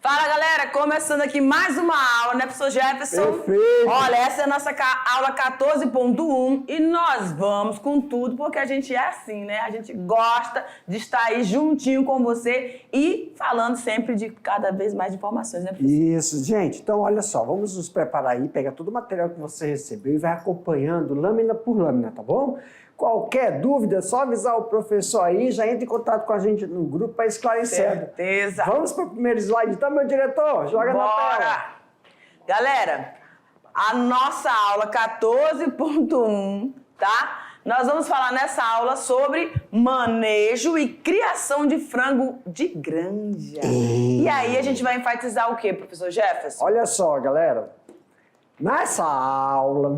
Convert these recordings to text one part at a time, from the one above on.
Fala, galera! Começando aqui mais uma aula, né, professor Jefferson? Perfeito! Olha, essa é a nossa aula 14.1 e nós vamos com tudo, porque a gente é assim, né? A gente gosta de estar aí juntinho com você e falando sempre de cada vez mais informações, né, professor? Isso, gente. Então, olha só, vamos nos preparar aí, pegar todo o material que você recebeu e vai acompanhando lâmina por lâmina, tá bom? Qualquer dúvida, é só avisar o professor aí, já entra em contato com a gente no grupo para esclarecer. Certeza! Vamos para o primeiro slide, então, meu diretor? Joga na tela. Bora! Galera, a nossa aula 14.1, tá? Nós vamos falar nessa aula sobre manejo e criação de frango de granja. E aí a gente vai enfatizar o quê, professor Jefferson? Olha só, galera. Essa aula,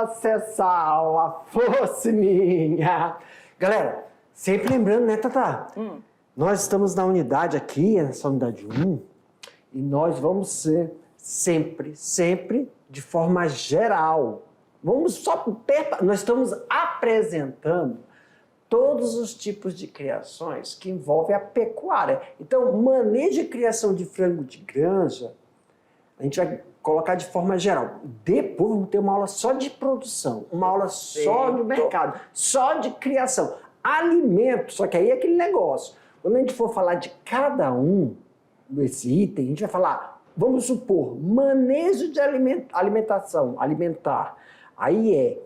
se essa aula fosse minha. Galera, sempre lembrando, né, Tata? Nós estamos na unidade aqui, nessa unidade 1, e nós vamos ser sempre de forma geral. Nós estamos apresentando todos os tipos de criações que envolvem a pecuária. Então, manejo e criação de frango de granja, a gente vai colocar de forma geral. Depois vamos ter uma aula só de produção, uma aula só do mercado, só de criação. Alimento, só que aí é aquele negócio. Quando a gente for falar de cada um desse item, a gente vai falar, vamos supor, manejo de alimentação, alimentar. Aí é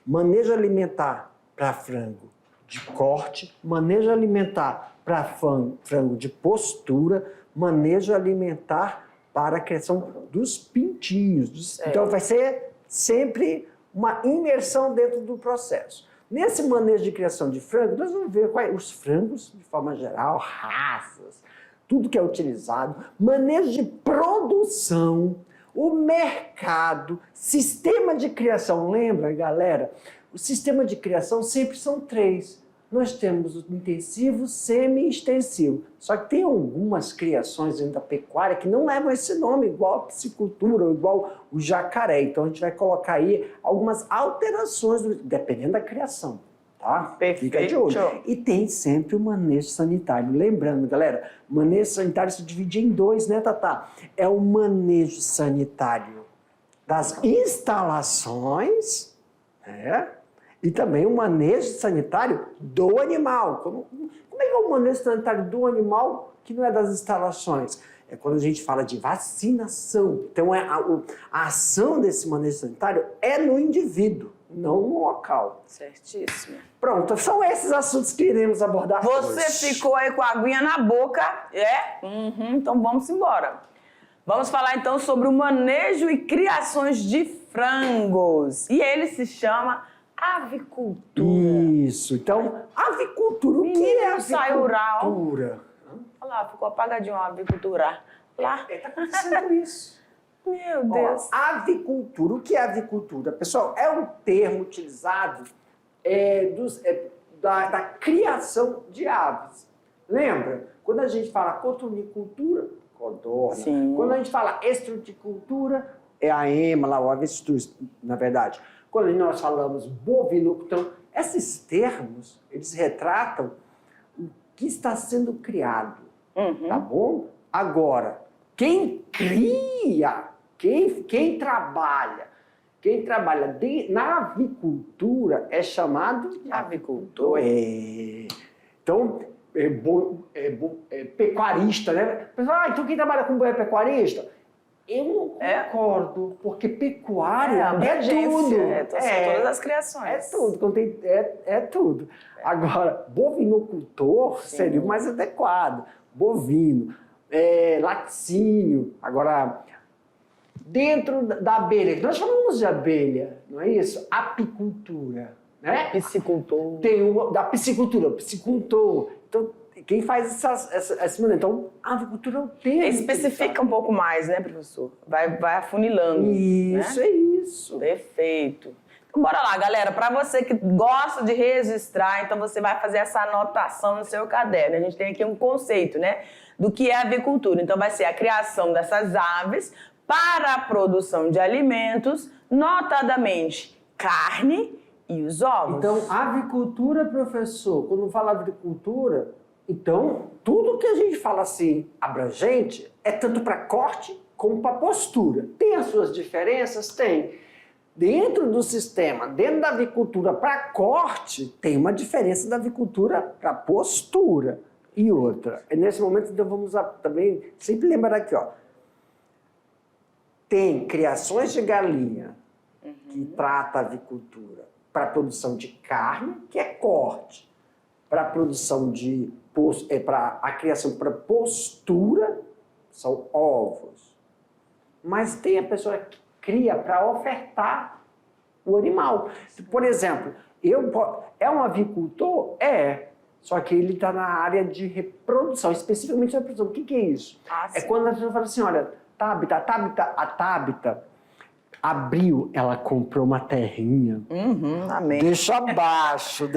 manejo alimentar para frango de corte, manejo alimentar para frango de postura, manejo alimentar para a criação dos pintinhos. Então, vai ser sempre uma imersão dentro do processo. Nesse manejo de criação de frango, nós vamos ver quais os frangos, de forma geral, raças, tudo que é utilizado, manejo de produção, o mercado, sistema de criação. Lembra, galera? O sistema de criação sempre são 3. Nós temos o intensivo, semi-extensivo. Só que tem algumas criações dentro da pecuária que não levam esse nome, igual a piscicultura ou igual o jacaré. Então a gente vai colocar aí algumas alterações, dependendo da criação, tá? Perfeito. Fica de olho. E tem sempre o manejo sanitário. Lembrando, galera, o manejo sanitário se divide em 2, né, Tatá? É o manejo sanitário das instalações, né? E também o manejo sanitário do animal. Como é que é o manejo sanitário do animal que não é das instalações? É quando a gente fala de vacinação. Então, a ação desse manejo sanitário é no indivíduo, não no local. Certíssimo. Pronto, são esses assuntos que iremos abordar Você hoje. ficou aí com a aguinha na boca, é? Então vamos embora. Vamos falar então sobre o manejo e criações de frangos. E ele se chama avicultura. Isso. Então, avicultura. O que é avicultura? Olha lá, ficou apagadinho a avicultura. Lá. Está acontecendo isso. Meu Deus. Ó, avicultura. O que é avicultura? Pessoal, é um termo utilizado da criação de aves. Lembra? Quando a gente fala cotonicultura, codorna. Sim. Quando a gente fala estruticultura, é a ema lá, o avestruz, na verdade. Quando nós falamos bovino, então, esses termos, eles retratam o que está sendo criado, tá bom? Agora, quem cria, quem trabalha na avicultura é chamado de Avicultor. Então, pecuarista, né? Pessoal, então quem trabalha com boi é pecuarista? Eu não concordo, porque pecuária é tudo. São todas as criações. É tudo, é tudo. Agora, bovinocultor seria o mais adequado. Bovino, laticínio. Agora, dentro da abelha, nós falamos de abelha, não é isso? Apicultura, né? Piscicultor. Tem da piscicultura, piscicultor. Então, quem faz esse manejo? Então, a avicultura é o termo. Especifica um pouco mais, né, professor? Vai afunilando. Isso, né? É isso. Perfeito. Então, bora lá, galera. Para você que gosta de registrar, então você vai fazer essa anotação no seu caderno. A gente tem aqui um conceito, né, do que é avicultura. Então, vai ser a criação dessas aves para a produção de alimentos, notadamente carne e os ovos. Então, avicultura, professor, quando fala agricultura, Então, tudo que a gente fala assim, abrangente, é tanto para corte como para postura. Tem as suas diferenças? Tem. Dentro do sistema, dentro da avicultura para corte, tem uma diferença da avicultura para postura. E outra, nesse momento então vamos também sempre lembrar aqui, ó. Tem criações de galinha que trata a avicultura para produção de carne, que é corte, para a produção de para a criação para postura são ovos. Mas tem a pessoa que cria para ofertar o animal. Por exemplo, é um avicultor? É. Só que ele está na área de reprodução, especificamente a reprodução. O que é isso? É quando a pessoa fala assim, olha, a Tabita abriu, ela comprou uma terrinha. Amém. Deixa abaixo.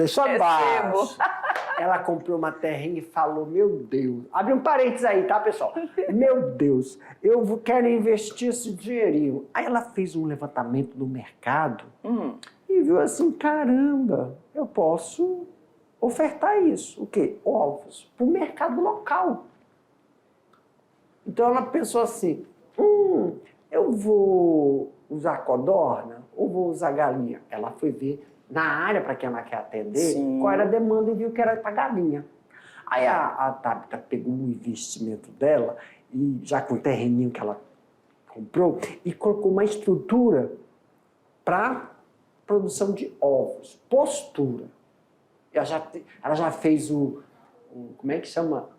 Ela comprou uma terrinha e falou, meu Deus, abre um parênteses aí, tá, pessoal? Meu Deus, eu quero investir esse dinheirinho. Aí ela fez um levantamento no mercado e viu assim, caramba, eu posso ofertar isso. O quê? Ovos para o mercado local. Então ela pensou assim, eu vou usar codorna ou vou usar galinha? Ela foi ver na área para quem ela quer atender qual era a demanda e viu que era para galinha. Aí a Tabita pegou o investimento dela, e já com o terreninho que ela comprou, e colocou uma estrutura para produção de ovos, postura. Ela já fez como é que chama?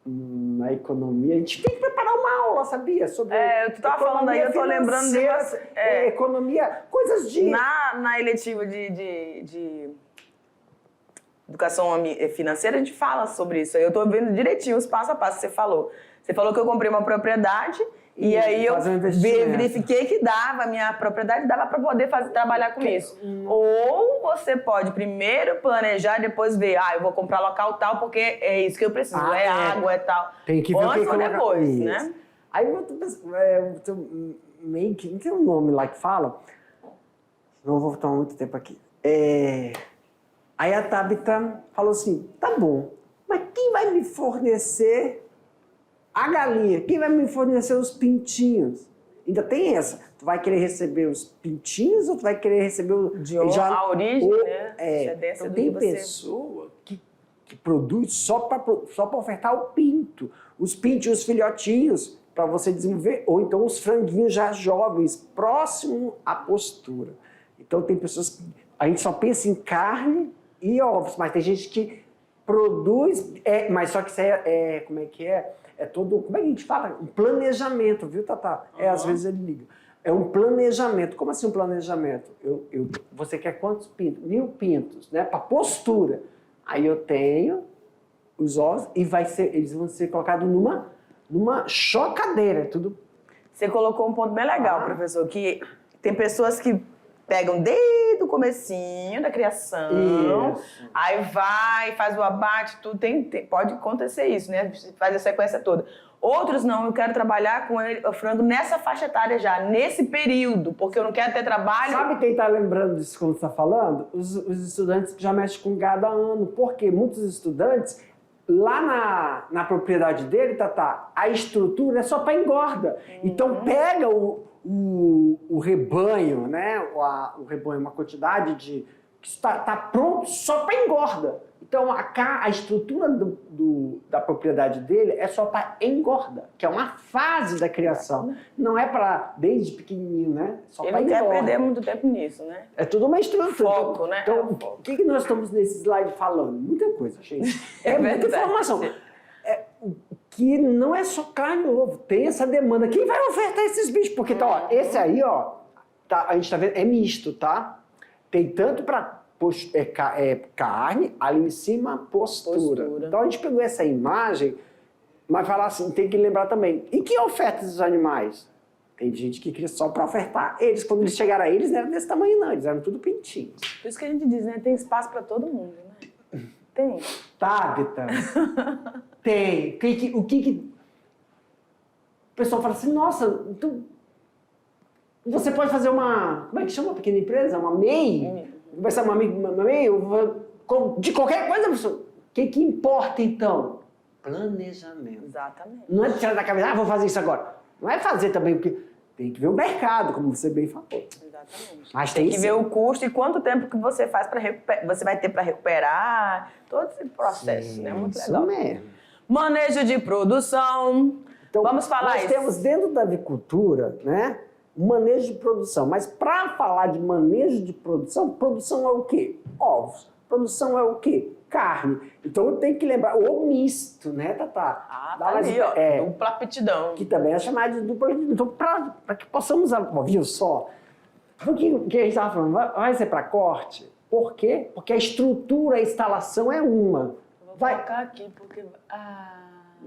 Na economia, a gente tem que preparar uma aula, sabia? Sobre tu estava falando aí, eu estou lembrando de você. Economia, coisas de... Na eletiva de educação financeira, a gente fala sobre isso. Eu estou vendo direitinho os passo a passo que você falou. Você falou que eu comprei uma propriedade e aí eu verifiquei que a minha propriedade dava para poder trabalhar com isso. Ou você pode primeiro planejar, depois ver, eu vou comprar local tal, porque é isso que eu preciso, água, é tal. Tem que ver antes ou depois, né? Aí meio que não tem um nome lá que fala, não vou tomar muito tempo aqui. Aí a Tabita falou assim, tá bom, mas quem vai me fornecer a galinha? Quem vai me fornecer os pintinhos? Ainda tem essa. Tu vai querer receber os pintinhos ou tu vai querer receber a origem, né? Então tem pessoa que produz só para ofertar o pinto. Os pintinhos, os filhotinhos, para você desenvolver. Ou então os franguinhos já jovens, próximo à postura. Então tem pessoas que... A gente só pensa em carne e ovos, mas tem gente que produz... mas só que isso como é que é? É todo, como é que a gente fala? Um planejamento, viu, Tatá? Às vezes ele liga. É um planejamento. Como assim um planejamento? Você quer quantos pintos? 1000 pintos, né? Para postura. Aí eu tenho os ovos e eles vão ser colocados numa chocadeira. Tudo. Você colocou um ponto bem legal, professor, que tem pessoas que pegam desde o comecinho da criação, isso. Aí faz o abate, tudo. Pode acontecer isso, né? Faz a sequência toda. Outros não, eu quero trabalhar com o frango nessa faixa etária já, nesse período, porque eu não quero ter trabalho... Sabe quem está lembrando disso quando você está falando? Os estudantes que já mexem com gado há ano, porque muitos estudantes, lá na propriedade dele, Tatá, a estrutura é só para engorda. Então pega o rebanho, né? O rebanho, uma quantidade que está pronto só para engorda. Então a estrutura da propriedade dele é só para engorda, que é uma fase da criação. Não é para desde pequenininho, né? Só para engorda. Ele não quer perder muito tempo nisso, né? É tudo uma estrutura. Foco, né? Então, o que nós estamos nesse slide falando? Muita coisa, gente. É muita informação. Que não é só carne e ovo, tem essa demanda. Quem vai ofertar esses bichos? Porque esse aí, a gente tá vendo, é misto, tá? Tem tanto para carne, ali em cima, postura. Então a gente pegou essa imagem, mas falar assim, tem que lembrar também. E que oferta esses animais? Tem gente que cria só para ofertar. Eles, quando eles chegaram eles não eram desse tamanho, não. Eles eram tudo pintinhos. Por isso que a gente diz, né? Tem espaço para todo mundo, né? Tem. Tabita. Tem. O que... O pessoal fala assim, nossa, então... Você pode fazer uma... Como é que chama uma pequena empresa? Uma MEI? Vai ser uma MEI? De qualquer coisa, professor. O que importa, então? planejamento. Exatamente. Não é tirar da cabeça, vou fazer isso agora. Não é fazer também, porque tem que ver o mercado, como você bem falou. Exatamente. Mas tem que ver o custo e quanto tempo que você faz para você vai ter para recuperar, todo esse processo, né? Muito legal. Isso mesmo. Manejo de produção. Então, Vamos falar nós isso. temos dentro da avicultura, né, o manejo de produção. Mas para falar de manejo de produção, produção é o quê? Ovos. Produção é o quê? Carne. Então eu tenho que lembrar, o misto, né, Tatá? Ah, tá ali, ó, dupla aptidão. Que também é chamado de dupla aptidão. Então, para que possamos, viu só? O que a gente estava falando, vai ser para corte? Por quê? Porque a estrutura, a instalação é uma. Vou colocar aqui, porque...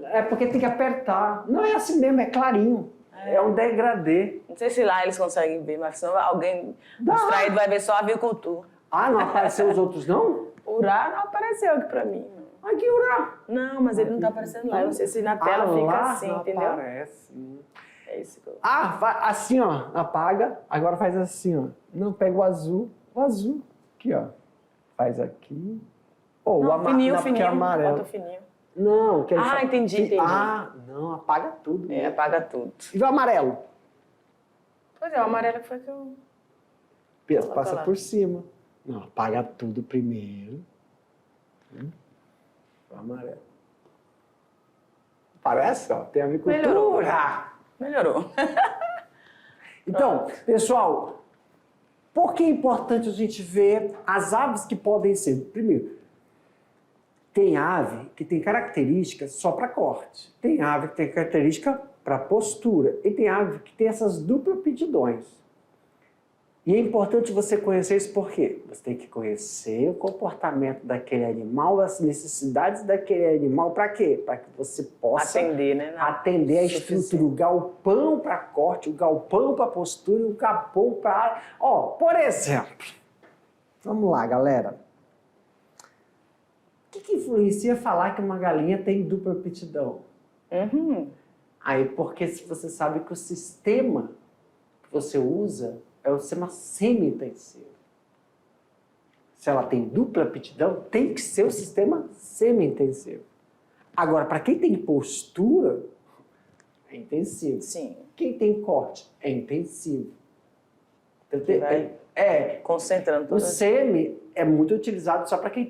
É porque tem que apertar. Não é assim mesmo, é clarinho. É um degradê. Não sei se lá eles conseguem ver, mas senão alguém distraído vai ver só a avicultura. Ah, não apareceu os outros, não? Urá não apareceu aqui pra mim. Não. Aqui, Urá. Não, mas ele não tá aparecendo lá. Eu não sei se na tela fica lá assim, não entendeu? Aparece. É isso que eu... Assim, ó, apaga. Agora faz assim, ó. Não, pega o azul. O azul. Aqui, ó. Faz aqui. Ou não, fininho, não, fininho. é amarelo. Bota o fininho. Não, que entendi. Não, apaga tudo. Apaga tudo. E o amarelo? Pois é, o amarelo foi que eu... Passa por cima. Não, apaga tudo primeiro. O amarelo. Parece, ó, tem avicultura. Melhorou. Então, pessoal, por que é importante a gente ver as aves que podem ser? Primeiro, tem ave que tem características só para corte. Tem ave que tem característica para postura. E tem ave que tem essas duplas aptidões. E é importante você conhecer isso por quê? Você tem que conhecer o comportamento daquele animal, as necessidades daquele animal. Para quê? Para que você possa atender, né? Atender a estrutura, o galpão para corte, o galpão para postura e o galpão para... Ó, por exemplo, vamos lá, galera. O que influencia falar que uma galinha tem dupla aptidão? Aí, porque se você sabe que o sistema que você usa é o sistema semi-intensivo. Se ela tem dupla aptidão, tem que ser o sistema semi-intensivo. Agora, para quem tem postura, é intensivo. Sim. Quem tem corte, é intensivo. Concentrando tudo. O semi é muito utilizado só para quem...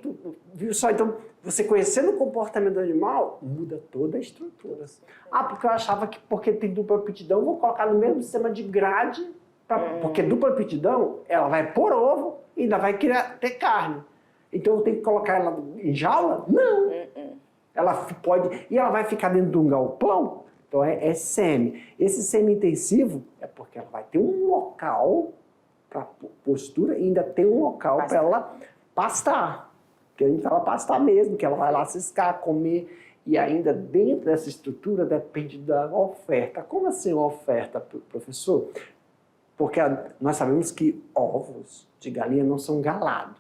Viu só? Então, você conhecendo o comportamento do animal, muda toda a estrutura. Porque eu achava que porque tem dupla aptidão, eu vou colocar no mesmo sistema de grade, porque dupla aptidão, ela vai pôr ovo e ainda vai ter carne. Então, eu tenho que colocar ela em jaula? Não. Ela pode... E ela vai ficar dentro de um galpão? Então, é semi. Esse semi-intensivo é porque ela vai ter um local para postura e ainda tem um local para ela pastar. Que a gente fala pastar mesmo, que ela vai lá ciscar, comer. E ainda dentro dessa estrutura depende da oferta. Como assim oferta, professor? Porque nós sabemos que ovos de galinha não são galados.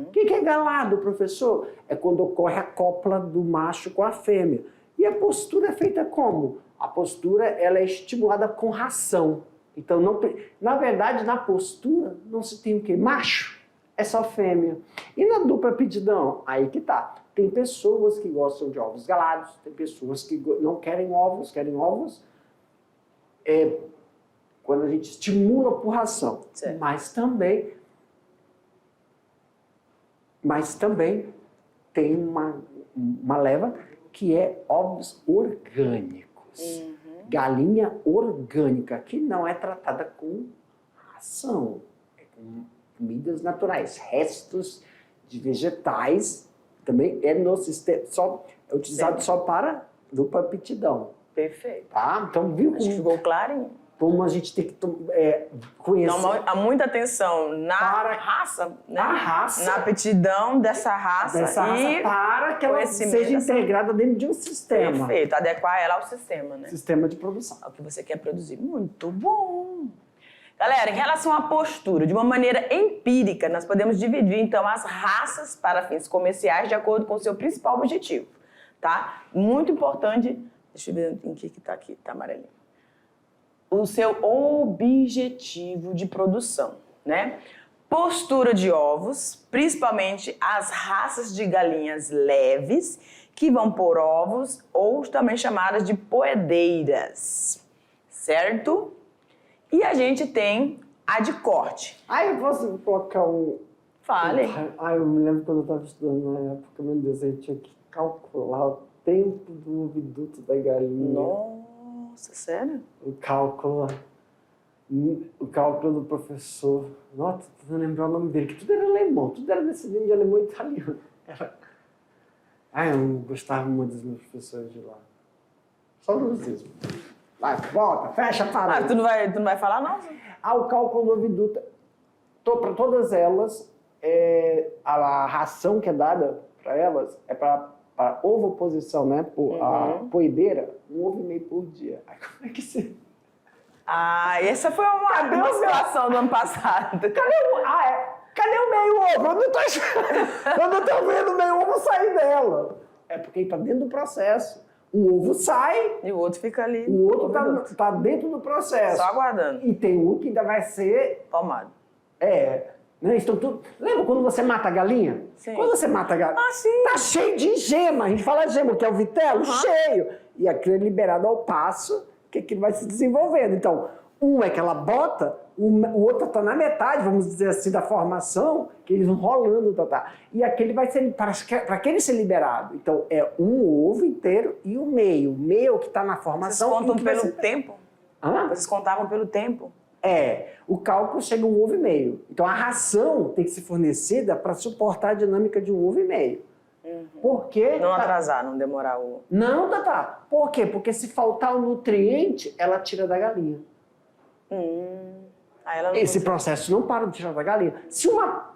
O que é galado, professor? É quando ocorre a cópula do macho com a fêmea. E a postura é feita como? A postura ela é estimulada com ração. Então, na verdade, na postura não se tem o quê? Macho. É só fêmea. E na dupla aptidão? Aí que tá. Tem pessoas que gostam de ovos galados, tem pessoas que não querem ovos quando a gente estimula por ração. Certo. Mas também tem uma leva que é ovos orgânicos. Galinha orgânica, que não é tratada com ração, é com comidas naturais, restos de vegetais, também é no sistema, é utilizado só para dupla aptidão. Perfeito. Tá? Então, viu Acho que ficou clarinho. Como a gente tem que conhecer... Há muita atenção na raça, né? Na raça. Na aptidão dessa raça. Para que ela seja integrada dentro de um sistema. Perfeito, adequar ela ao sistema, né? Sistema de produção. Ao que você quer produzir. Muito bom! Galera, em relação à postura, de uma maneira empírica, nós podemos dividir, então, as raças para fins comerciais de acordo com o seu principal objetivo, tá? Muito importante... Deixa eu ver em que tá aqui, tá amarelinho. O seu objetivo de produção, né? postura de ovos, principalmente as raças de galinhas leves, que vão pôr ovos, ou também chamadas de poedeiras, certo? E a gente tem a de corte. Eu posso colocar um... Fale. Eu me lembro quando eu estava estudando na época, meu Deus, a gente tinha que calcular o tempo do oviduto da galinha. Nossa, sério? O cálculo do professor. Nossa, tô tentando lembrar o nome dele, que tudo era alemão, tudo era descendente de alemão e italiano. Eu não gostava muito dos meus professores de lá. Só nervosismo. Vai, volta, fecha a parada. Tu não vai falar, não? O cálculo do oviduto, para todas elas, a ração que é dada para elas é para ovoposição, né? A poedeira, 1 ovo e meio por dia. Como é que você... Essa foi uma situação do ano passado. Cadê o meio ovo? Eu não tô vendo o meio ovo sair dela. É porque ele tá dentro do processo. O ovo sai. E o outro fica ali. O outro tá dentro do processo. Só aguardando. E tem um que ainda vai ser... Tomado. Né? Estão tudo... Lembra quando você mata a galinha? Sim. Quando você mata a galinha... Sim. Tá cheio de gema. A gente fala gema, que é o vitelo, cheio. E aquilo é liberado ao passo, que aquilo vai se desenvolvendo. Então, um é que ela bota, o outro está na metade, vamos dizer assim, da formação, que eles vão rolando, e aquele vai ser, para aquele ser liberado. Então, é um ovo inteiro e o meio. O meio que está na formação... Vocês contam pelo tempo? Hã? Vocês contavam pelo tempo? O cálculo chega a 1 ovo e meio. Então, a ração tem que ser fornecida para suportar a dinâmica de 1 ovo e meio. Por quê? Não atrasar, não demorar o... Não, Por quê? Porque se faltar o nutriente, ela tira da galinha. Esse processo não para de tirar da galinha. Se uma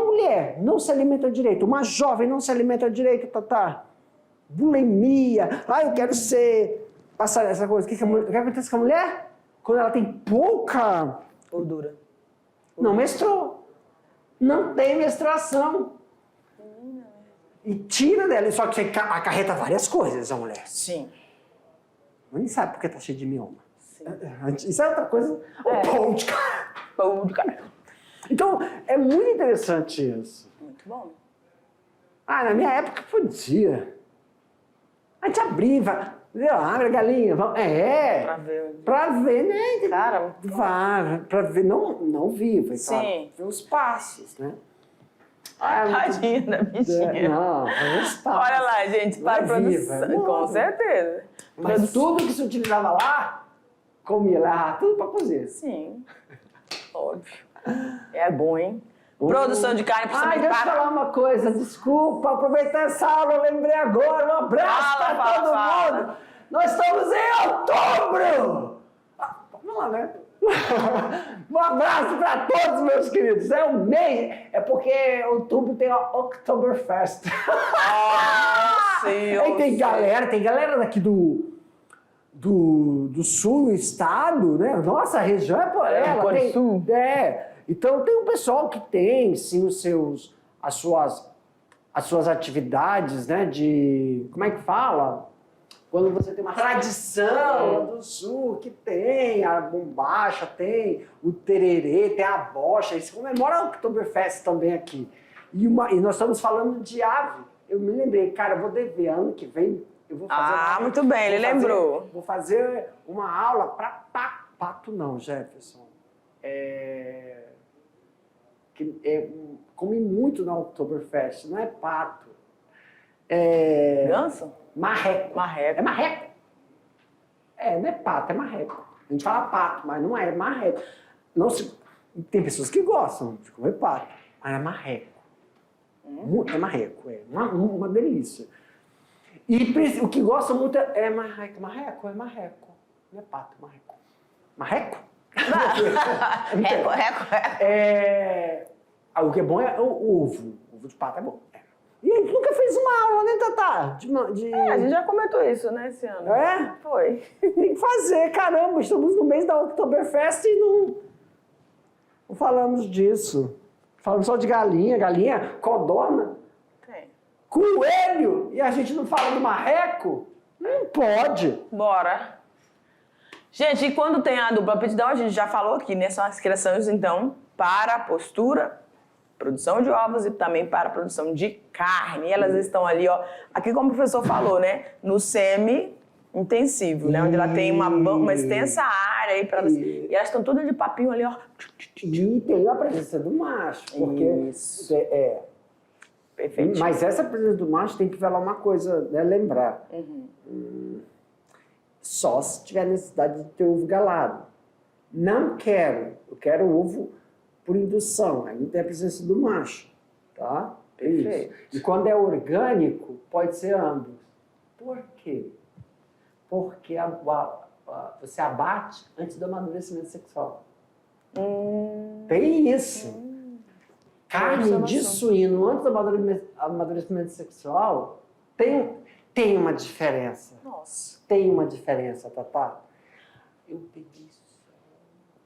mulher não se alimenta direito, uma jovem não se alimenta direito, bulimia, eu quero ser... Passar essa coisa. O que acontece com a mulher? Quando ela tem pouca... Gordura. Não menstruou. Não tem menstruação. E tira dela. Só que acarreta várias coisas, a mulher. Sim. Nem sabe porque tá cheio de mioma. Sim. Isso é outra coisa. Pão de cara. Pão de cara. Então, é muito interessante isso. Muito bom. Na minha época podia. A gente abria, abre a galinha. Pra ver, né? Cara, pra ver, não viva. Sim. Ver os passos, né? Tadinha da bichinha. Não, os passos. Olha lá, gente, para a produção. Com certeza. Mas tudo que se utilizava lá, comia lá, tudo pra cozer. Sim, óbvio. É bom, hein? Produção de carne, principalmente deixa eu falar uma coisa, desculpa, aproveitar essa aula, eu lembrei agora, um abraço para todo mundo. Nós estamos em outubro! Vamos lá, né? Um abraço para todos, meus queridos. É um mês, é porque outubro tem a Oktoberfest. Sim, aí tem galera daqui do sul do estado, né? Nossa, a região é por ela. Tem sul. Então tem um pessoal que tem, sim, as suas atividades, né? De, como é que fala? Quando você tem uma tradição do sul, que tem a bombacha, tem o tererê, tem a bocha, eles comemoram o Oktoberfest também aqui. E nós estamos falando de ave. Eu me lembrei, cara, eu vou dever, ano que vem eu vou fazer muito bem, ele lembrou. Vou fazer uma aula para pato não, Jefferson. Come muito na Oktoberfest, não é pato. Ganso? Marreco. Marreco. É marreco. Não é pato, é marreco. A gente fala pato, mas não é marreco. Tem pessoas que gostam de comer pato, mas é marreco. É marreco, uma delícia. E o que gosta muito é marreco. Marreco. Não é pato, marreco. Marreco? Reco. O que é bom é o ovo. O ovo de pato é bom. E a gente nunca fez uma aula, né, Tatá? A gente já comentou isso, né, esse ano. Foi. Tem que fazer, caramba. Estamos no mês da Oktoberfest e não falamos disso. Falamos só de galinha, codorna, coelho. E a gente não fala do marreco? Não pode. Bora. Gente, e quando tem a dupla aptidão, a gente já falou aqui, né? São as criações, então, para a postura, produção de ovos e também para a produção de carne. E elas estão ali, ó, aqui como o professor falou, né, no semi-intensivo, né, onde ela tem uma extensa área aí para elas. E elas estão todas de papinho ali, ó. E tem a presença do macho, porque Isso. Perfeito. Mas essa presença do macho tem que falar uma coisa, né, lembrar. Só se tiver necessidade de ter ovo galado. Não quero, eu quero ovo por indução, aí não tem a presença do macho, tá? Perfeito. Isso. E quando é orgânico, pode ser ambos. Por quê? Porque você abate antes do amadurecimento sexual. Tem isso. Carne de suíno antes do amadurecimento sexual tem uma diferença. Nossa. Tem uma diferença, Tatá. Eu peguei isso.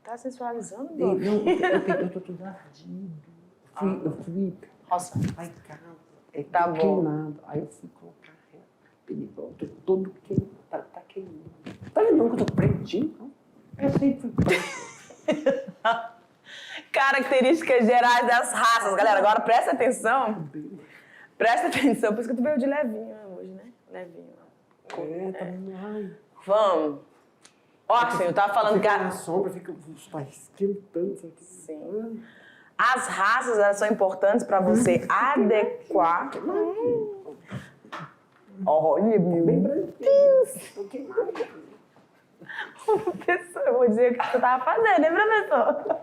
Tá sensualizando, Eu Bob? tô tudo ardido. Eu fui. Nossa. Ai, caramba. Tá bom. Queimado. Aí eu fui colocar. Peguei, eu tô todo queimado. Tá queimado. Tá lembrando que eu tô pretinho? Não? Eu sempre fui preto. Características gerais das raças. Galera, agora presta atenção. Presta atenção. Por isso que tu veio de levinho hoje, né? Levinho. Tá ai. Vamos. Ó, assim, eu tava falando que... Na sombra, fica esquentando isso aqui. Sim. As raças, elas são importantes para você adequar... Olha, meu Deus! Professor, eu vou dizer o que você tava fazendo, hein, professor?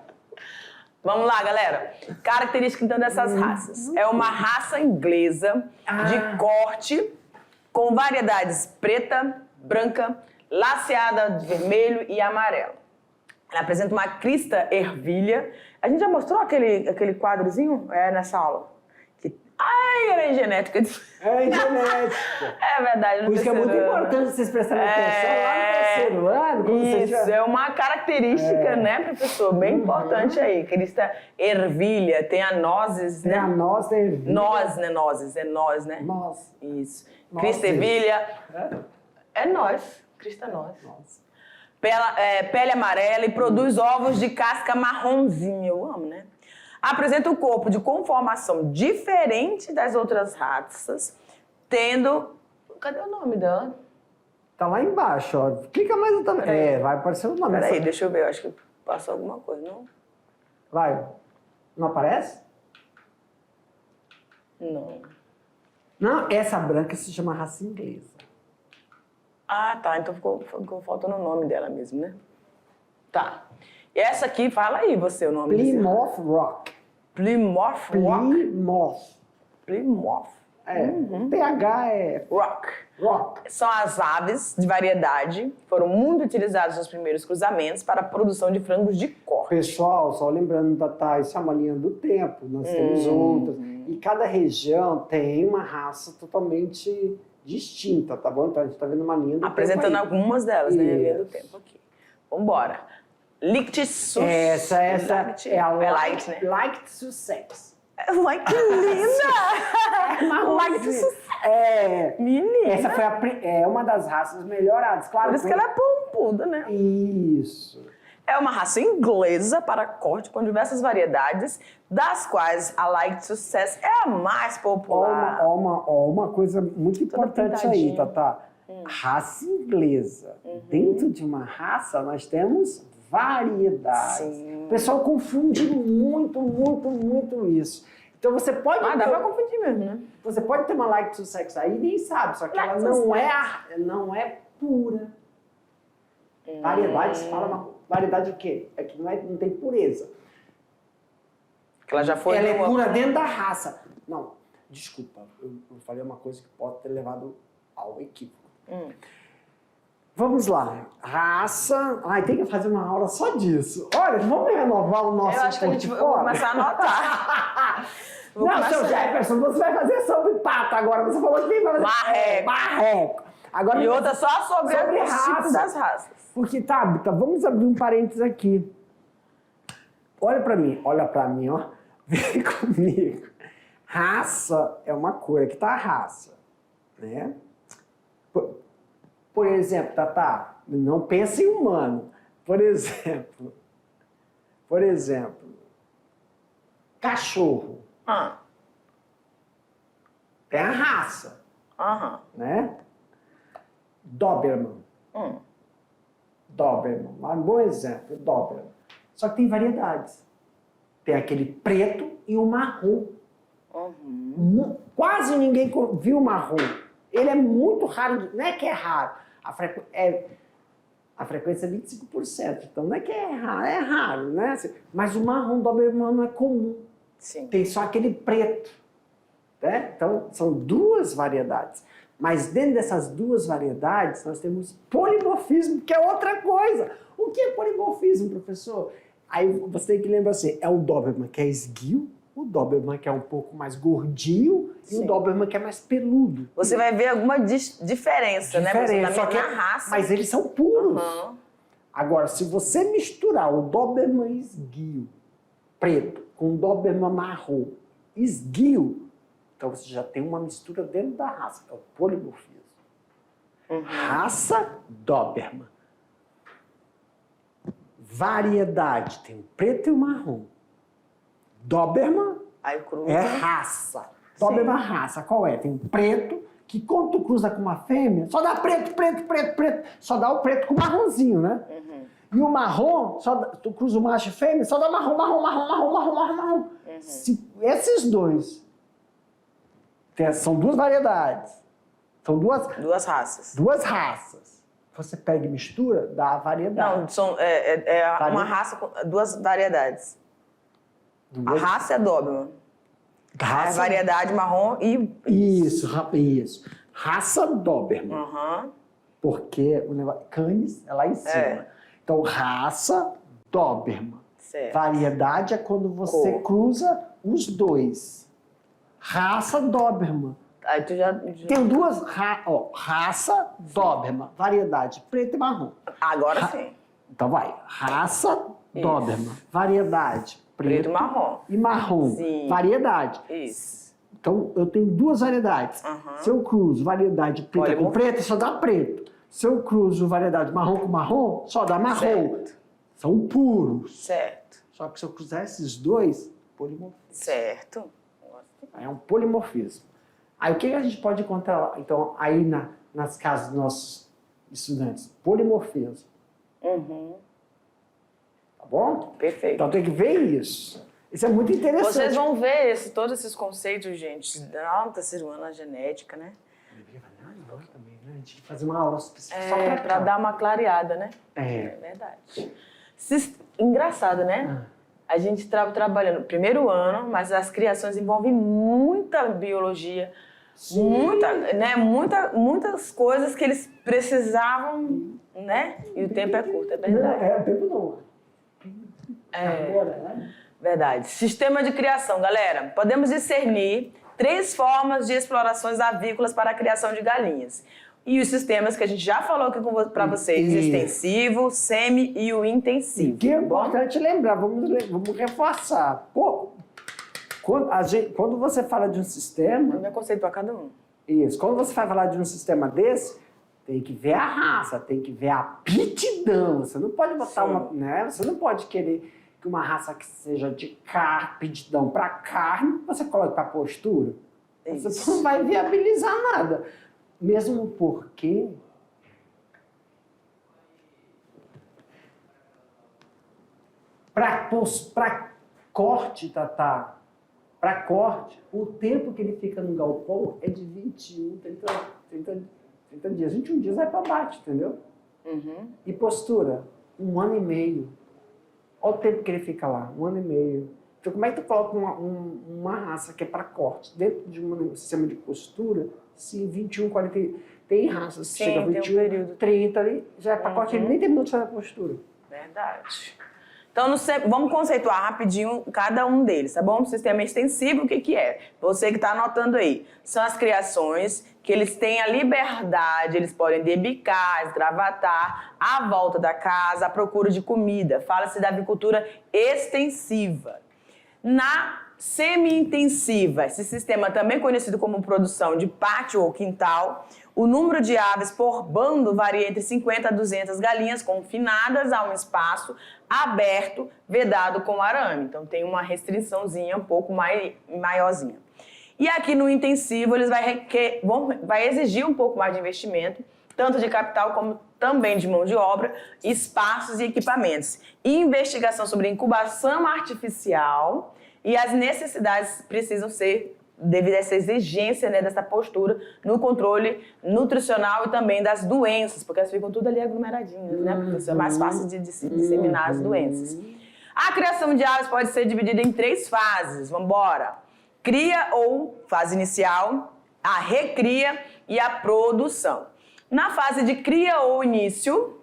Vamos lá, galera. Característica, então, dessas raças. É uma raça inglesa de corte com variedades preta, branca, laceada de vermelho e amarelo. Ela apresenta uma crista ervilha. A gente já mostrou aquele quadrozinho nessa aula? Ai, era em genética. É em genética. É verdade. Por isso que é muito importante vocês prestarem atenção lá no terceiro ano. Quando Isso, é uma característica, né, professor? Bem importante aí. Crista ervilha, tem a nozes, né? Tem a noz da ervilha. Nós, né? Nozes, é nós, né? Noz. Isso. Nozes. Crista ervilha. É nós. Crista nós. Pele amarela e produz ovos de casca marronzinha. Eu amo, né? Apresenta um corpo de conformação diferente das outras raças, tendo... Cadê o nome dela? Tá lá embaixo, ó. Clica mais no também. Vai aparecer o nome. Peraí, deixa eu ver. Eu acho que passou alguma coisa, não? Vai. Não aparece? Não. Não, essa branca se chama raça inglesa. Ah, tá. Então ficou faltando o nome dela mesmo, né? Tá. E essa aqui, fala aí você o nome desse. Plymouth Rock. Plymouth Rock. Plymouth. Plymouth. PH é... Rock. Rock. São as aves de variedade, foram muito utilizadas nos primeiros cruzamentos para a produção de frangos de corte. Pessoal, só lembrando, Tatá, isso é uma linha do tempo, nós temos outras. E cada região tem uma raça totalmente distinta, tá bom? Então a gente está vendo uma linha do apresentando tempo aí. algumas delas, né? Linha do tempo aqui. Vambora. Lictus. Essa é a Light, né? Light Sussex. Ai, que linda! Light Sussex. Menina. Essa foi uma das raças melhoradas, claro. Por isso que ela é pompuda, né? Isso. É uma raça inglesa para corte com diversas variedades, das quais a Light Success é a mais popular. Uma coisa muito importante aí, Tatá. Raça inglesa. Dentro de uma raça, nós temos variedades. Sim. O pessoal confunde muito isso. Então você pode... dá pra confundir mesmo, né? Você pode ter uma Light Sussex aí e nem sabe, só que ela não é pura. Variedade, se fala variedade o quê? É que não tem pureza. Que ela já foi... Ela é pura dentro da raça. Não, desculpa, eu falei uma coisa que pode ter levado ao equívoco. Vamos lá. Raça... Ai, tem que fazer uma aula só disso. Olha, vamos renovar o nosso... Eu acho que a gente vai começar a anotar. Não, seu Jefferson, você vai fazer sobre pato agora. Você falou que nem vai fazer... Marreco. Agora, e outra só sobre os raça. tipos das raças. Porque, Tabita, vamos abrir um parênteses aqui. Olha pra mim, ó. Vem comigo. Raça é uma coisa, aqui tá a raça, né? Por exemplo, Tatá, não pensa em humano. Por exemplo, Cachorro. Tem a raça, né? Doberman. Doberman, um bom exemplo, Doberman. Só que tem variedades. Tem aquele preto e o marrom. Quase ninguém viu o marrom. Ele é muito raro, não é que é raro. A frequência é 25%, então não é que é raro, né? Mas o marrom Doberman não é comum. Sim. Tem só aquele preto. Né? Então, são duas variedades. Mas dentro dessas duas variedades, nós temos polimorfismo, que é outra coisa. O que é polimorfismo, professor? Aí você tem que lembrar assim, é o Doberman que é esguio, o Doberman que é um pouco mais gordinho e o Doberman que é mais peludo. Você vai ver alguma diferença, né? Só que na raça. Mas eles são puros. Agora, se você misturar o Doberman esguio preto com o Doberman marrom esguio, então você já tem uma mistura dentro da raça, é o polimorfismo. Raça Doberman. Variedade, tem o preto e o marrom. Doberman é raça. Doberman raça, qual é? Tem o preto, que quando tu cruza com uma fêmea, só dá preto. Só dá o preto com marronzinho, né? E o marrom, tu cruza o macho e fêmea, só dá marrom. Esses dois são duas variedades. São duas raças. Duas raças. Você pega e mistura, dá a variedade. Não, são uma raça com duas variedades. A raça é Doberman. A variedade marrom e... Isso. Raça Doberman. Porque o negócio... Canis é lá em cima. Então, raça Doberman. Certo. Variedade é quando você cruza os dois. Raça Doberman. Aí tu já... Tem duas... raça Doberman. Variedade preto e marrom. Agora sim. Então vai. Raça Doberman. Variedade preto e marrom. Sim. Variedade. Isso. Então, eu tenho duas variedades. Se eu cruzo variedade preta com preto, só dá preto. Se eu cruzo variedade marrom com marrom, só dá marrom. Certo. São puros. Certo. Só que se eu cruzar esses dois, polimorfismo. Certo. É um polimorfismo. Aí o que a gente pode encontrar lá? Então, aí nas casas dos nossos estudantes, polimorfismo. Tá bom? Perfeito. Então tem que ver isso. Isso é muito interessante. Vocês vão ver todos esses conceitos, gente, da terceiro ano, a genética, né? Também, né? A gente fazer uma aula específica só para dar uma clareada, né? É verdade. Engraçado, né? A gente trabalhando no primeiro ano, mas as criações envolvem muita biologia, muitas coisas que eles precisavam, né? E o tempo é curto, é verdade. Não, o tempo não. Agora, né? Verdade. Sistema de criação, galera. Podemos discernir 3 formas de explorações avícolas para a criação de galinhas. E os sistemas que a gente já falou aqui para vocês, extensivo, semi e o intensivo. O que é importante lembrar, vamos reforçar. Quando você fala de um sistema... É conceito para cada um. Isso. Quando você vai falar de um sistema desse, tem que ver a raça, tem que ver a aptidão. Você não pode botar você não pode querer que uma raça que seja de aptidão para carne, você coloque para postura. Isso. Você não vai viabilizar nada. Mesmo porque para corte, para corte, o tempo que ele fica no galpão é de 21, 30 dias. 21 dias vai para abate, entendeu? E postura, 1 ano e meio. Olha o tempo que ele fica lá, 1 ano e meio. Então, como é que tu coloca uma raça que é para corte dentro de um sistema de postura, se 21, 40... Tem raças que chega a 21, 30 ali, já é para corte, ele nem terminou de fazer a postura. Verdade. Então, vamos conceituar rapidinho cada um deles, tá bom? O sistema extensivo, o que é? Você que está anotando aí. São as criações que eles têm a liberdade, eles podem debicar, esgravatar, à volta da casa, à procura de comida. Fala-se da avicultura extensiva. Na semi-intensiva, esse sistema também conhecido como produção de pátio ou quintal, o número de aves por bando varia entre 50 a 200 galinhas confinadas a um espaço aberto, vedado com arame. Então tem uma restriçãozinha um pouco maiorzinha. E aqui no intensivo eles vai exigir um pouco mais de investimento, tanto de capital como também de mão de obra, espaços e equipamentos. E investigação sobre incubação artificial e as necessidades precisam ser devido a essa exigência, né, dessa postura no controle nutricional e também das doenças, porque elas ficam tudo ali aglomeradinhas, né, professor? É mais fácil de disseminar as doenças. A criação de aves pode ser dividida em 3 fases. Vamos embora. Cria ou fase inicial, a recria e a produção. Na fase de cria ou início,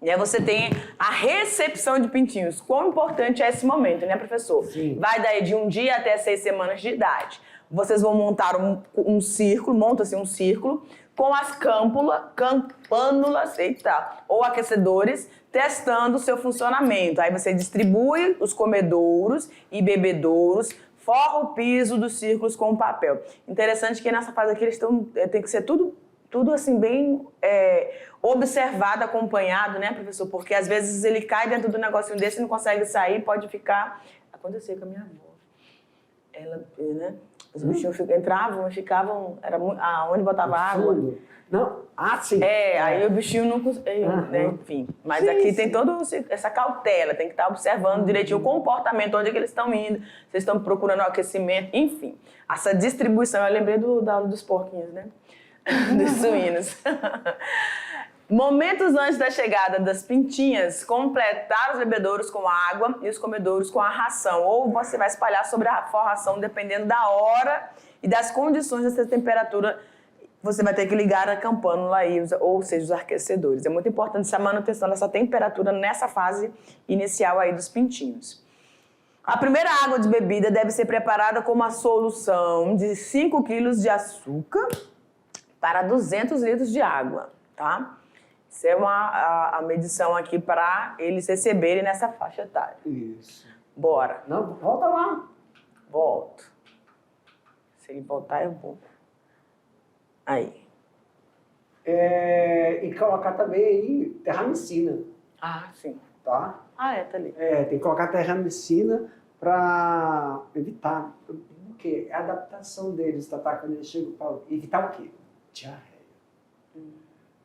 né, você tem a recepção de pintinhos. Quão importante é esse momento, né, professor? Sim. Vai daí de 1 dia até 6 semanas de idade. Vocês vão montar um círculo, monta-se um círculo com as campânulas ou aquecedores, testando o seu funcionamento. Aí você distribui os comedouros e bebedouros, forra o piso dos círculos com papel. Interessante que nessa fase aqui eles tem que ser tudo assim bem observado, acompanhado, né, professor? Porque às vezes ele cai dentro do negocinho desse e não consegue sair, pode ficar... Aconteceu com a minha avó. Ela, né? Os bichinhos entravam e ficavam... Onde botava água. Não? sim. Aí o bichinho não conseguia, né? Enfim. Mas sim, aqui tem toda essa cautela, tem que estar observando direitinho o comportamento, onde é que eles estão indo, vocês estão procurando aquecimento, enfim. Essa distribuição, eu lembrei da aula dos porquinhos, né? Dos suínos. Momentos antes da chegada das pintinhas, completar os bebedouros com água e os comedouros com a ração. Ou você vai espalhar sobre a forração, dependendo da hora e das condições dessa temperatura. Você vai ter que ligar a campânula aí, ou seja, os aquecedores. É muito importante essa manutenção dessa temperatura nessa fase inicial aí dos pintinhos. A primeira água de bebida deve ser preparada com uma solução de 5 kg de açúcar para 200 litros de água, tá? Isso é a medição aqui para eles receberem nessa faixa etária. Isso. Bora. Não, volta lá. Volto. Se ele voltar, eu vou. Aí. E colocar também aí terramicina. Sim. Tá? Tá ali. Tem que colocar terramicina para evitar. Porque a adaptação deles, tá? Quando eles chegam para evitar o quê? Diarreia.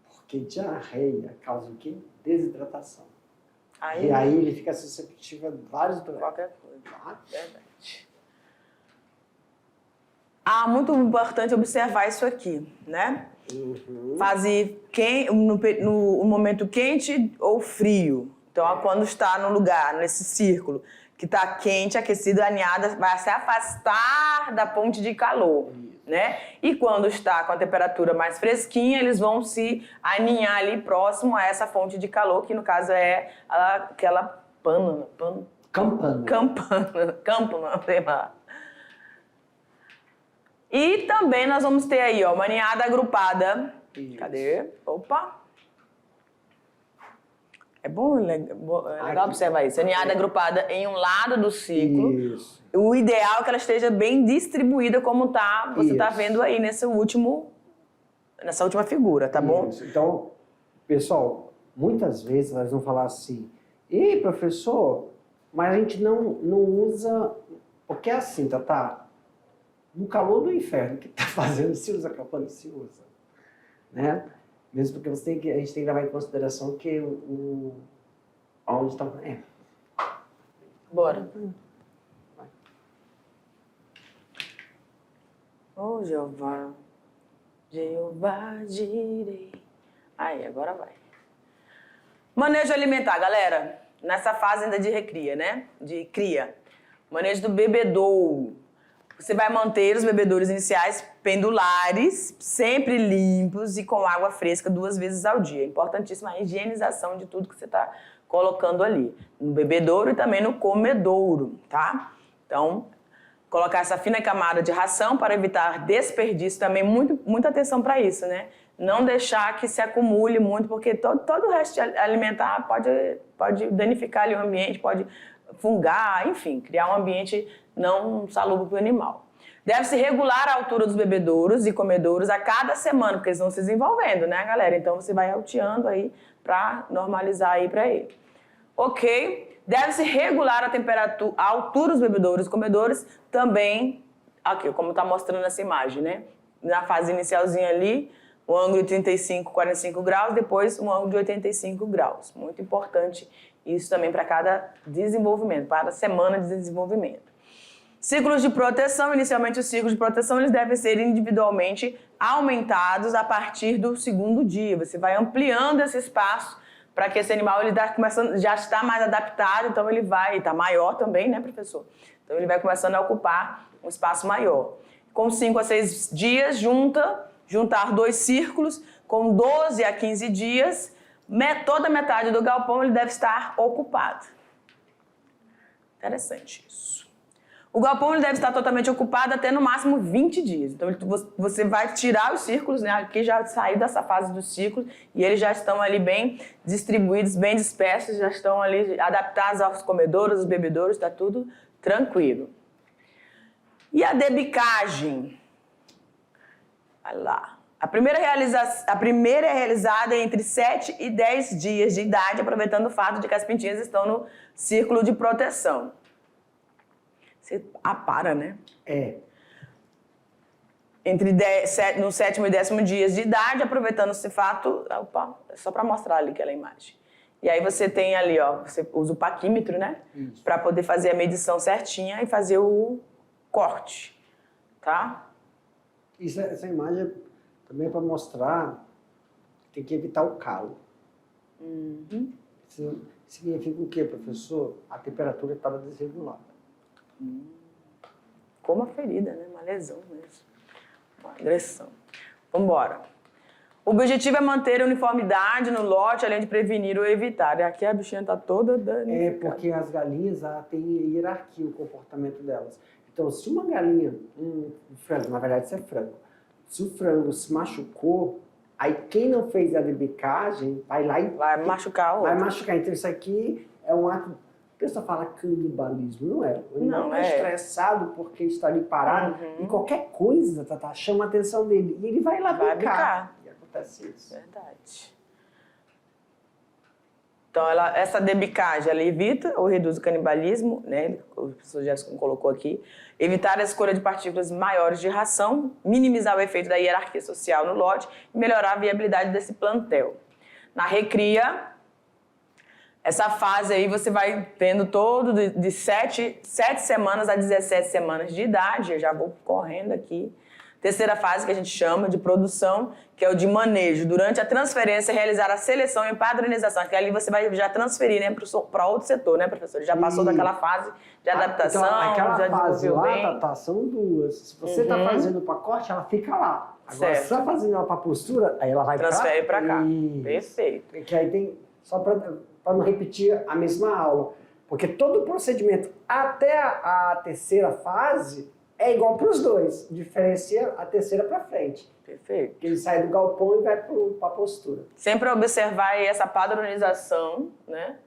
Porque diarreia causa o quê? Desidratação. E aí ele fica suscetível a vários problemas. Qualquer coisa. Verdade. Muito importante observar isso aqui, né? Fase no momento quente ou frio. Então, quando está no lugar, nesse círculo, que está quente, aquecido, a ninhada vai se afastar da fonte de calor, né? E quando está com a temperatura mais fresquinha, eles vão se aninhar ali próximo a essa fonte de calor, que no caso é aquela campana, sei lá. E também nós vamos ter aí, ó, uma ninhada agrupada. Isso. Cadê? Opa! É legal observar isso. A ninhada agrupada em um lado do ciclo. Isso. O ideal é que ela esteja bem distribuída, como você está vendo aí nessa última figura, tá bom? Isso. Então, pessoal, muitas vezes elas vão falar assim: "Ei, professor, mas a gente não usa..." Porque é assim, tá? No calor do inferno, que tá fazendo, se usa campana, se usa, né? Mesmo porque a gente tem que levar em consideração que onde está... Bora. Vai. Jeová, direi. Aí, agora vai. Manejo alimentar, galera. Nessa fase ainda de recria, né? De cria. Manejo do bebedouro. Você vai manter os bebedouros iniciais pendulares, sempre limpos e com água fresca 2 vezes ao dia. Importantíssima a higienização de tudo que você está colocando ali. No bebedouro e também no comedouro, tá? Então, colocar essa fina camada de ração para evitar desperdício também, muita atenção para isso, né? Não deixar que se acumule muito, porque todo o resto alimentar pode danificar ali o ambiente, pode fungar, enfim, criar um ambiente não salubre para o animal. Deve-se regular a altura dos bebedouros e comedouros a cada semana, porque eles vão se desenvolvendo, né, galera? Então, você vai alteando aí para normalizar aí para ele. Ok. Deve-se regular a temperatura, a altura dos bebedouros e comedores também, aqui, como está mostrando essa imagem, né? Na fase inicialzinha ali, o ângulo de 35, 45 graus, depois um ângulo de 85 graus. Muito importante isso também para cada desenvolvimento, para a semana de desenvolvimento. Ciclos de proteção, inicialmente os ciclos de proteção eles devem ser individualmente aumentados a partir do segundo dia. Você vai ampliando esse espaço para que esse animal ele já está mais adaptado, então ele vai, está maior também, né, professor? Então ele vai começando a ocupar um espaço maior. Com 5 a 6 dias, juntar 2 círculos, com 12 a 15 dias, toda a metade do galpão ele deve estar ocupado. Interessante isso. O galpão ele deve estar totalmente ocupado até no máximo 20 dias. Então você vai tirar os círculos, né? Aqui já saiu dessa fase dos círculos e eles já estão ali bem distribuídos, bem dispersos, já estão ali adaptados aos comedouros, aos bebedouros, está tudo tranquilo. E a debicagem? Olha lá. A primeira é realizada entre 7 e 10 dias de idade, aproveitando o fato de que as pintinhas estão no círculo de proteção. Você apara, né? É. No 7º e 10º dias de idade, aproveitando esse fato... Opa, é só para mostrar ali aquela imagem. E aí você tem ali, ó, você usa o paquímetro, né? Para poder fazer a medição certinha e fazer o corte, tá? Essa imagem também é para mostrar que tem que evitar o calo. Isso significa o quê, professor? A temperatura estava desregulada. Como uma ferida, né? Uma lesão mesmo. Uma agressão. Vamos embora. O objetivo é manter a uniformidade no lote, além de prevenir ou evitar. E aqui a bichinha está toda danificada. É porque as galinhas têm hierarquia o comportamento delas. Então, se uma galinha, um frango, na verdade isso é frango, se o frango se machucou, aí quem não fez a debicagem vai lá e... Vai machucar o outro. Vai machucar. Então isso aqui é um ato... A pessoa fala canibalismo, não é. O animal Não é é. estressado porque está ali parado e qualquer coisa chama a atenção dele. E ele vai lá bicar. E acontece isso. Verdade. Então, essa debicagem, ela evita ou reduz o canibalismo, né? O professor Jefferson colocou aqui. Evitar a escolha de partículas maiores de ração, minimizar o efeito da hierarquia social no lote e melhorar a viabilidade desse plantel. Na recria, essa fase aí você vai tendo todo de 7 semanas a 17 semanas de idade. Eu já vou correndo aqui. Terceira fase que a gente chama de produção, que é o de manejo. Durante a transferência, realizar a seleção e padronização. Que ali você vai já transferir, né, para outro setor, né, professor? Ele já passou daquela fase de adaptação, então, aquela já fase desenvolveu lá, bem. Tatá, são duas. Se você está fazendo o pacote, ela fica lá. Agora, se você está fazendo ela para postura, aí ela vai Transfere para cá. Isso. Perfeito. Que aí tem, só para não repetir a mesma aula. Porque todo o procedimento até a terceira fase é igual para os dois. Diferencia a terceira para frente. Perfeito. Que ele sai do galpão e vai para a postura. Sempre observar aí essa padronização, né?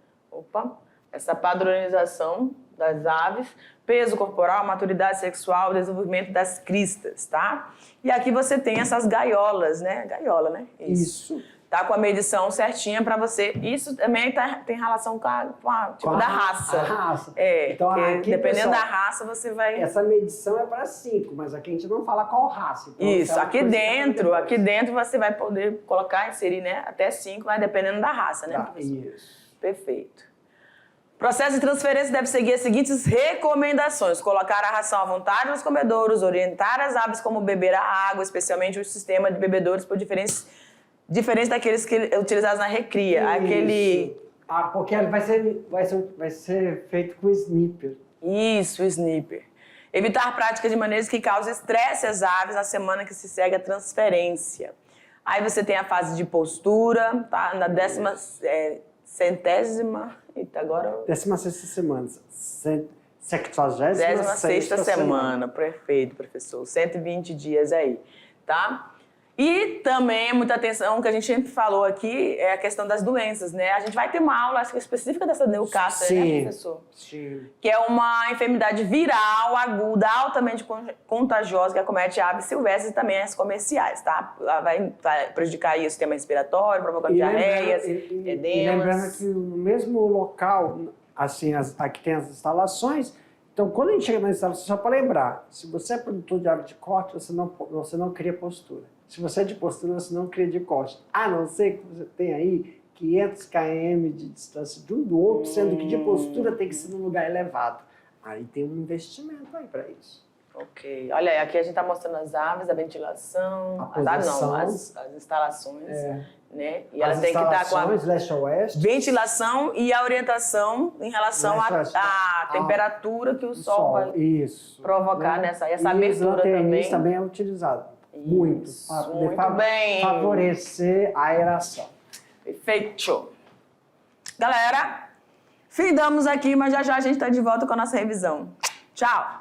Essa padronização das aves, peso corporal, maturidade sexual, desenvolvimento das cristas, tá? E aqui você tem essas gaiolas, né? Gaiola, né? Isso. Tá com a medição certinha para você. Isso também tem relação com da raça. A raça. É, então, aqui, dependendo pessoal, da raça, você vai... Essa medição é para 5, mas aqui a gente não fala qual raça. Então, Isso, aqui dentro você vai poder colocar, inserir, né, até 5, mas dependendo da raça, né, professor? Isso. Perfeito. Processo de transferência deve seguir as seguintes recomendações. Colocar a ração à vontade nos comedouros, orientar as aves como beber a água, especialmente o sistema de bebedouros por diferente daqueles que utilizados na recria. Isso. Aquele... Porque vai ser feito com snipper. Isso, o snipper. Evitar práticas de manejo que causem estresse às aves na semana que se segue a transferência. Aí você tem a fase de postura, tá? Na 16ª semana. 76ª semana, perfeito, professor. 120 dias aí, tá? E também, muita atenção, que a gente sempre falou aqui, é a questão das doenças, né? A gente vai ter uma aula, acho que específica dessa Newcastle, né, professor? Sim. Que é uma enfermidade viral, aguda, altamente contagiosa, que acomete aves silvestres e também as comerciais, tá? Ela vai prejudicar aí o sistema respiratório, provocando diarreias, edemas. E lembrando que no mesmo local, assim, aqui tem as instalações. Então, quando a gente chega na instalação, só para lembrar, se você é produtor de ave de corte, você não cria postura. Se você é de postura, você não cria de corte. A não ser que você tenha aí 500 km de distância de um do outro, sendo que de postura tem que ser num lugar elevado. Aí tem um investimento aí para isso. Ok. Olha aí, aqui a gente está mostrando as aves, a ventilação, as instalações, né? E ela tem que estar com a leste-oeste, ventilação e a orientação em relação à temperatura que o sol vai provocar, né? Essa abertura também é utilizado. Muito bem. Favorecer a aeração. Perfeito. Galera, findamos aqui, mas já já a gente está de volta com a nossa revisão. Tchau!